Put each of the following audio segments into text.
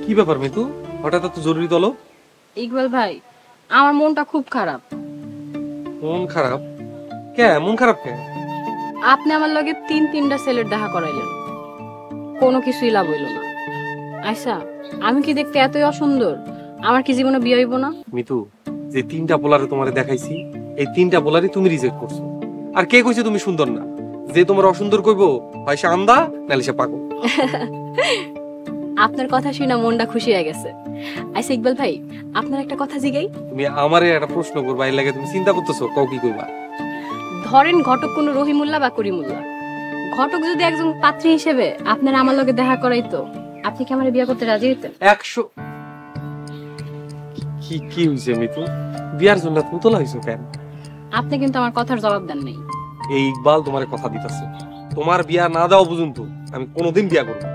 কি ব্যাপার মিতু, হঠাৎ এত জরুরি তলব? ইকবাল ভাই, আমার মনটা খুব খারাপ। মন খারাপ? কে মন খারাপ কে? আপনি আমার লগে তিনটা ছেলের দেখা করাইলেন, কোনো কিছুই লাভ হইল না। আচ্ছা, আমি কি দেখতে এতই অসুন্দর? আমার কি জীবনে বিয়ে হইব না? মিতু, যে তিনটা পোলারে তোমারে দেখাইছি, এই তিনটা পোলারই তুমি রিজেক্ট করছো। আর কে কইছে তুমি সুন্দর না? যে তোমার অসুন্দর কইবো হয় সে আন্দা নাহলে সে পাগল। আপনার কথা শুনে মনটা খুশি হয়ে গেছে। আচ্ছা ইকবাল ভাই, আপনার একটা কথা জিগাই। তুমি আমারে একটা প্রশ্ন করবা, এর লাগে তুমি চিন্তা করতেছো, কও কি কইবা? ধরেন ঘটক কোন রহিমুল্লাহ বা করিমুল্লাহ, ঘটক যদি একজন পাত্রী হিসেবে আপনার আমার লগে দেখা করাইতো, আপনি কি আমার বিয়ে করতে রাজি হইতেন? 100 কি কি হইছে মিতু? বিয়ার জন্য তুমি তো লাইছো কেন? আপনি কিন্তু আমার কথার জবাব দেন নাই। এই ইকবাল তোমারে কথা দিতেছে, তোমার বিয়া না দেওয়া পর্যন্ত আমি কোনোদিন বিয়া করব না।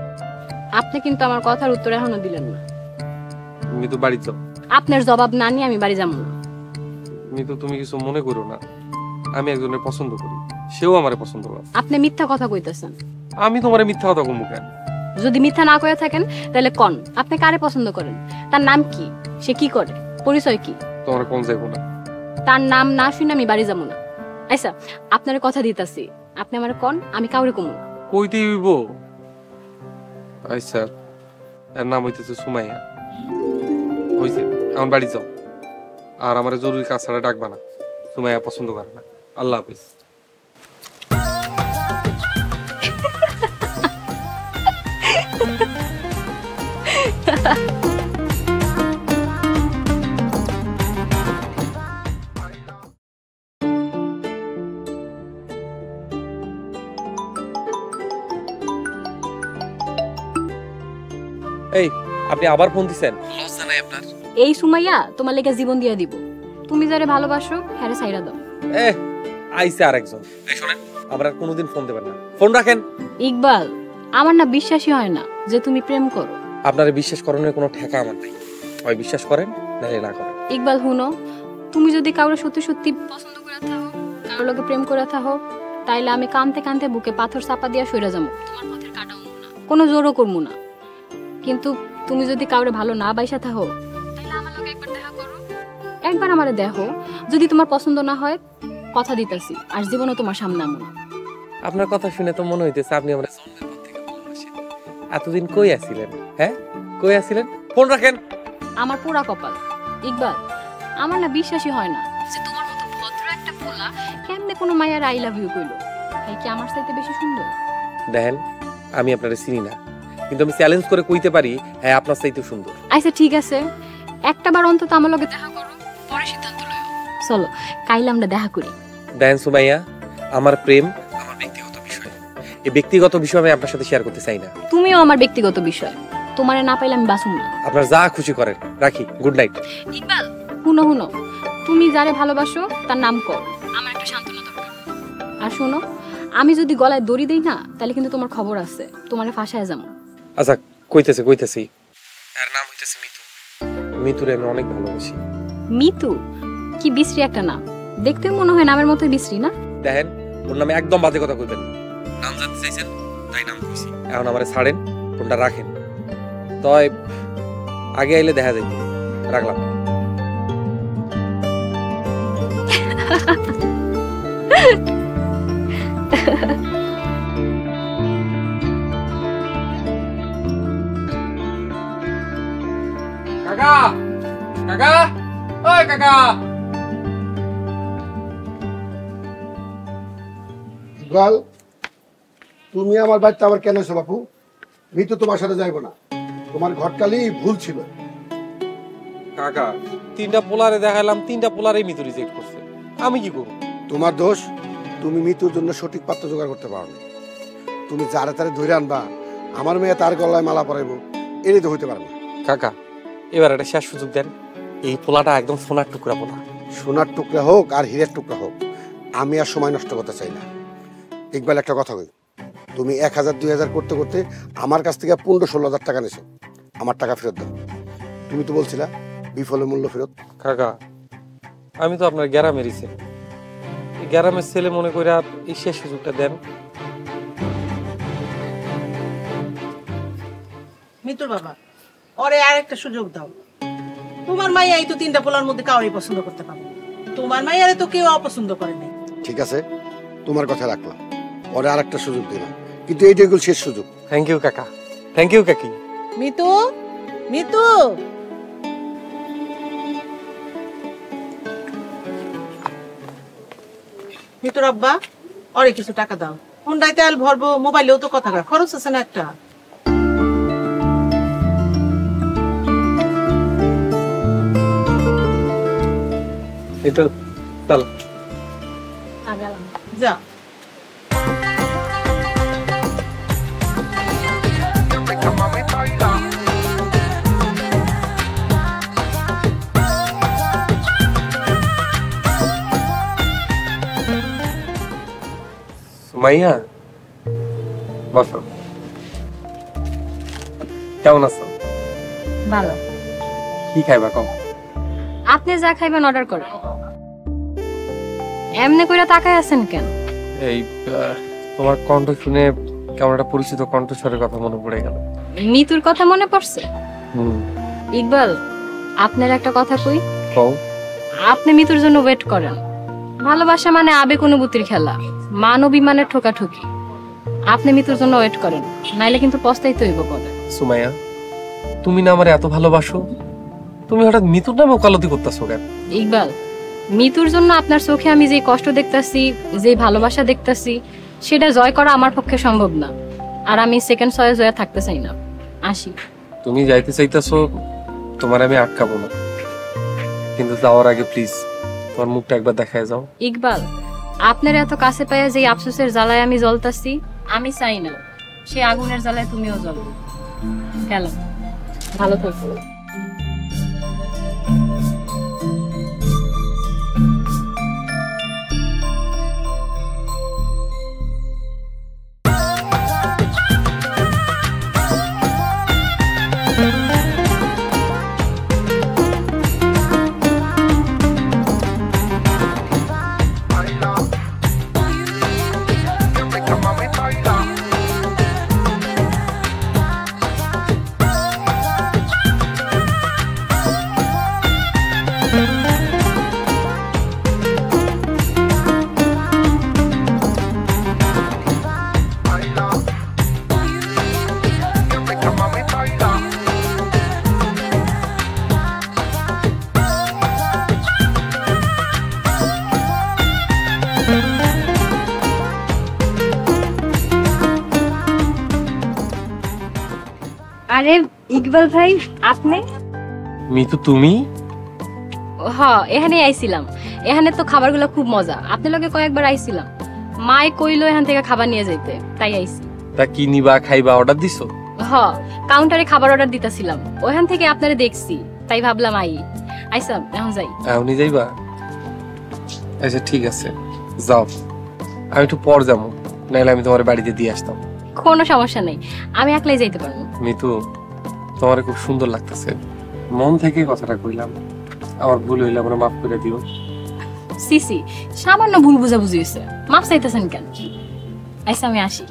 আপনি কিন্তু আমার কথার উত্তর এখনো দিলেন না। মিতু বাড়ি যাও। আপনার জবাব না নিয়ে আমি বাড়ি যাবো না। মিতু তুমি কিছু মনে করো না, আমি একজনের পছন্দ করি, সেও আমারে পছন্দ করে। আপনি মিথ্যা কথা কইতেছেন। আমি তোমারে মিথ্যা কথা কমু কেন? যদি মিথ্যা না কয়ে থাকেন তাহলে কোন আপনি কারে পছন্দ করেন? তার নাম কি? সে কি করে? পরিচয় কি? তোমার কোন যাইব না। তার নাম না শুনে আমি বাড়ি যাবো না। আচ্ছা, আপনার কথা দিতাছি, আপনি আমার কোন, আমি কাউরে কমু না। কইতে হইব? আচ্ছা, এর নাম হইতেছে সুমাইয়া। হইছে, আমার বাড়ি যাও। আর আমার জরুরি কাজ ছাড়া ডাকবা না, সুমাইয়া পছন্দ করে না। আল্লাহ হাফিজ। এই, আপনি আবার ফোন দিছেন? লজ্জা নাই আপনার? এই সুমাইয়া তোমার লেগে জীবন দিয়া দিব। তুমি যারে ভালোবাসো হ্যারে সাইরা দাও। আইছে আরেকজন। এই শুনেন, আমরা আর কোনোদিন ফোন দেবেন না, ফোন রাখেন। ইকবাল, আমার না বিশ্বাসই হয় না যে তুমি প্রেম করো। আপনারে বিশ্বাস করানোর কোনো ঠেকা আমার নাই, হয় বিশ্বাস করেন নাহলে না করেন। ইকবাল হুনো, তুমি যদি কাউরে সত্যি সত্যি পছন্দ করে থাকো, কারোর লগে প্রেম করে থাকো, তাইলে আমি কানতে কানতে বুকে পাথর চাপা দিয়া সইরা যাবো, তোমার পথের কাটাও না, কোনো জোরও করবো না। কিন্তু তুমি যদি কাউরে ভালো না বাইসা থাকো, তাইলে আমার লগে একবার দেখা করো, একবার আমারে দেখো। যদি তোমার পছন্দ না হয়, কথা দিতেছি আর জীবনও তোমার সামনে আমো না। আপনার কথা শুনে তো মনে হইতেছে আপনি আমার জন্মের পর থেকে ভালোবাসেন। এতদিন কই আছিলেন? হ্যাঁ, কই আছিলেন? ফোন রাখেন। আমার পুরা কপাল ইকবাল, আমার না বিশ্বাসই হয় না যে তোমার মতো ভদ্র একটা পোলা কেমনে কোনো মায়ের আই লাভ ইউ কইলো। তাই কি আমার চাইতে বেশি সুন্দর? দেখেন, আমি আপনারে চিনি না, কিন্তু আমি চ্যালেঞ্জ করে কইতে পারি, হ্যাঁ আপনার চাইতে সুন্দর। আচ্ছা ঠিক আছে, একটা বার অন্তত আমার লগে দেখা করো, পরে সিদ্ধান্ত লও। চলো কাইলে আমরা দেখা করি। দেখেন সুমাইয়া, আমার প্রেম আমার ব্যক্তিগত বিষয়, এই ব্যক্তিগত বিষয় আমি আপনার সাথে শেয়ার করতে চাই না। তুমিও আমার ব্যক্তিগত বিষয়, তোমারে না পাইলে আমি বাঁচুম না। আপনার যা খুশি করেন, রাখি, গুড নাইট। ইকবাল হুনো হুনো, তুমি যারে ভালোবাসো তার নাম কর, আমার একটা সান্ত্বনা দরকার। আর শোনো, আমি যদি গলায় দড়ি দেই না, তাহলে কিন্তু তোমার খবর আছে, তোমারে ফাঁসায় যাবো। আচ্ছা, কইতেছি এর নাম হইতেছে মিতু। মিতুরে আমি অনেক ভালোবাসি। মিতু? কি বিশ্রী একটা নাম, দেখতে মনে হয় নামের মতোই বিশ্রী না? দেখেন, ওর নামে একদম বাজে কথা কইবেন না। নাম জানতে চাইছেন তাই নাম কইছি। এখন আমারে ছাড়েন, ফোনটা রাখেন। তয় আগে আইলে দেখা যাইবে। রাখলাম। কাকা, কাকা, ওই কাকা। ইকবাল, তুমি আমার বাড়িতে আবার কেন এসো বাপু? মিতু তোমার সাথে যাইবো না, তোমার ঘটকালি ভুল ছিল। কাকা, তিনটা পোলারে দেখাইলাম, তিনটা পোলারেই মিতু রিজেক্ট করছে, আমি কি করব? তোমার দোষ, তুমি মিতুর জন্য সঠিক পাত্র জোগাড় করতে পারো না। তুমি যারে তারে ধরে আনবা, আমার মেয়ে তার গলায় মালা পরাইবো, এটাই তো হইতে পারে না। কাকা, এবার একটা শেষ সুযোগ দেন, এই পোলাটা একদম সোনার টুকরা পোলা। সোনার টুকরা হোক আর হীরের টুকরা হোক, আমি আর সময় নষ্ট করতে চাই না। ইকবাল, একটা কথা কই, তুমি 1000 2000 করতে করতে আমার কাছ থেকে 15-16 হাজার টাকা নিছো, আমার টাকা ফেরত দাও। তুমি তো বলছিলা বিফলের মূল্য ফেরত। কাকা, আমি তো আপনার গ্যারামেরই ছেলে, এই গ্যারামের ছেলে মনে করে এই শেষ সুযোগটা দেন। মিতুর বাবা, ওরে আরেকটা সুযোগ দাও। তোমার মাইয়াই তো 3টা পোলার মধ্যে কাউরে পছন্দ করতে পারে, তোমার মাইয়ারে তো কেউ অপছন্দ করে নাই। ঠিক আছে, তোমার কথা রাখলাম, ওরে আরেকটা সুযোগ দিলাম, কিন্তু এইটাই হলো শেষ সুযোগ। থ্যাংক ইউ কাকা, থ্যাংক ইউ কাকি। মিতু, মিতু, মিতুর আব্বা, ওরে কিছু টাকা দাও। হুন্ডায় তেল ভরবো, মোবাইলেও তো কথা খরচ আছে না একটা। এটা চল যা। সুমাইয়া, বসো। কেমন আছো? ভালো। কি খাইবা কম? আপনি যা খাইবেন অর্ডার করেন। এমনি কইরা তাকায় আছেন কেন? এই তোমার কণ্ঠ শুনে কেমন একটা পরিচিত কণ্ঠস্বরের কথা মনে পড়ে গেল। মিতুর কথা মনে পড়ছে? ইকবাল, আপনার একটা কথা কই। কও। আপনি মিতুর জন্য ওয়েট করেন। ভালোবাসা মানে আবেগ অনুভূতির খেলা, মান অভিমানের ঠোকাঠুকি। আপনি মিতুর জন্য ওয়েট করেন, নাইলে কিন্তু পস্তাইতে হইব পরে। সুমাইয়া, তুমি না আমার এত ভালোবাসো, তুমি হঠাৎ মিতুর নামে ওকালতি করতেছো কেন? ইকবাল, মিতুর জন্য আপনার চোখে আমি যে কষ্ট দেখতাছি, যে ভালোবাসা দেখতাছি, সেটা জয় করা আমার পক্ষে সম্ভব না। আর আমি সেকেন্ড চয়েস হয়ে থাকতে চাই না। আসি। তুমি যাইতে চাইতেছো, তোমার আমি আটকাবো না, কিন্তু যাওয়ার আগে প্লিজ তোমার মুখটা একবার দেখায় যাও। ইকবাল, আপনার এত কাছে পাইয়া যে আফসোসের জ্বালায় আমি জ্বলতাছি, আমি চাই না সেই আগুনের জ্বালায় তুমিও জ্বলো। গেলাম, ভালো থাকো। আরে ইকবাল ভাই, আপনি? মিতু, তুমি? হ্যাঁ, এখানে আইছিলাম। এখানে তো খাবারগুলো খুব মজা। আপনার লগে কয়েকবার আইছিলাম, মাই কইলো এখান থেকে খাবার নিয়ে যাইতে, তাই আইছি। তা কি নিবা, খাইবা, অর্ডার দিছো? হ্যাঁ, কাউন্টারে খাবার অর্ডার দিতেছিলাম, ওখান থেকে আপনারে দেখছি, তাই ভাবলাম আইসাম। এখন যাই। এখনই যাইবা? আচ্ছা ঠিক আছে, যাও। আমি একটু পর যাবো, নাহলে আমি তোমার বাড়িতে দিয়ে আসতাম। কোনো সমস্যা নেই, আমি একলাই যাইতে পারবো। মিতু, তোমার খুব সুন্দর লাগতেছে, মন থেকে কথাটা কইলাম। আমার ভুল হইলে আমরা মাফ করে দিও। সিসি, সামান্য ভুল বুঝাবুঝি হয়েছে, মাপ চাইতেছেন কেন? আইসা, আমি আসি।